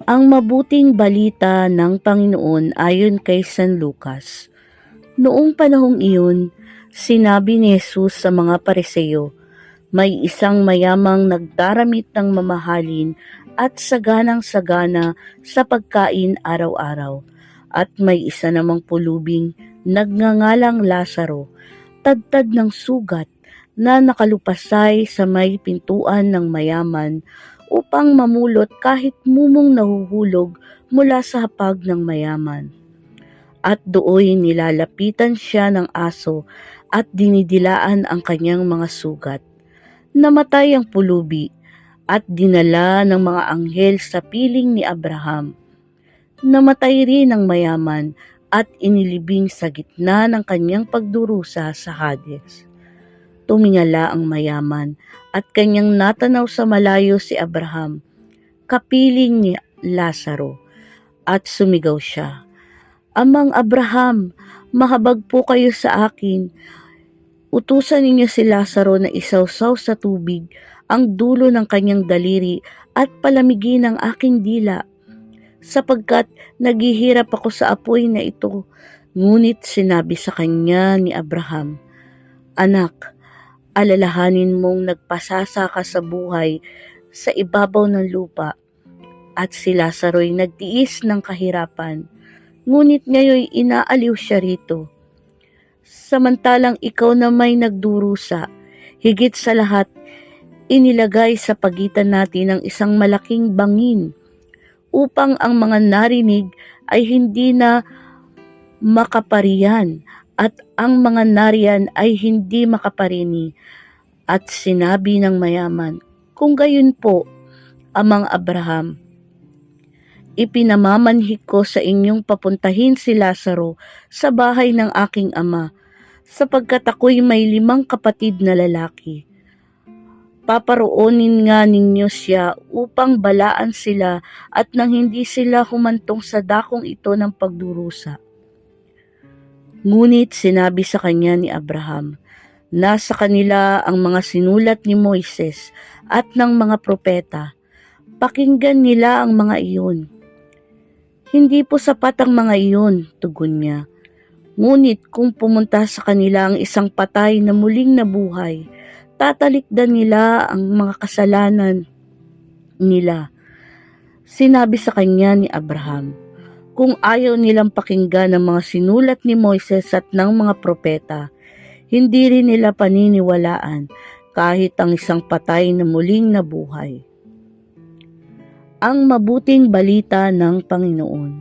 Ang mabuting balita ng Panginoon ayon kay San Lucas. Noong panahong iyon, sinabi ni Jesus sa mga Pariseo, may isang mayamang nagdaramit ng mamahalin at saganang-sagana sa pagkain araw-araw. At may isa namang pulubing nagngangalang Lazaro, tadtad ng sugat, na nakalupasay sa may pintuan ng mayaman upang mamulot kahit mumong nahuhulog mula sa hapag ng mayaman. At dooy nilalapitan siya ng aso at dinidilaan ang kanyang mga sugat. Namatay ang pulubi at dinala ng mga anghel sa piling ni Abraham. Namatay rin ang mayaman at inilibing sa gitna ng kanyang pagdurusa sa Hades. Tumingala ang mayaman at kanyang natanaw sa malayo si Abraham, kapiling ni Lazaro, at sumigaw siya, Amang Abraham, mahabag po kayo sa akin. Utusan ninyo si Lazaro na isawsaw sa tubig ang dulo ng kanyang daliri at palamigin ang aking dila, sapagkat naghihirap ako sa apoy na ito. Ngunit sinabi sa kanya ni Abraham, Anak, alalahanin mong nagpasasa ka sa buhay sa ibabaw ng lupa, at si Lazaro'y nagtiis ng kahirapan, ngunit ngayon inaaliw siya rito. Samantalang ikaw na may nagdurusa, higit sa lahat, inilagay sa pagitan natin ang isang malaking bangin, upang ang mga narinig ay hindi na makapariyan, at ang mga nariyan ay hindi makaparini. At sinabi ng mayaman, Kung gayon po, Amang Abraham, ipinamamanhik ko sa inyong papuntahin si Lazaro sa bahay ng aking ama, sapagkat ako'y may 5 kapatid na lalaki. Paparoonin nga ninyo siya upang balaan sila at nang hindi sila humantong sa dakong ito ng pagdurusa. Ngunit sinabi sa kanya ni Abraham, nasa kanila ang mga sinulat ni Moises at ng mga propeta. Pakinggan nila ang mga iyon. Hindi po sapat ang mga iyon, tugon niya. Ngunit kung pumunta sa kanila ang isang patay na muling nabuhay, tatalikdan nila ang mga kasalanan nila. Sinabi sa kanya ni Abraham, kung ayaw nilang pakinggan ang mga sinulat ni Moises at ng mga propeta, hindi rin nila paniniwalaan kahit ang isang patay na muling nabuhay. Ang mabuting balita ng Panginoon.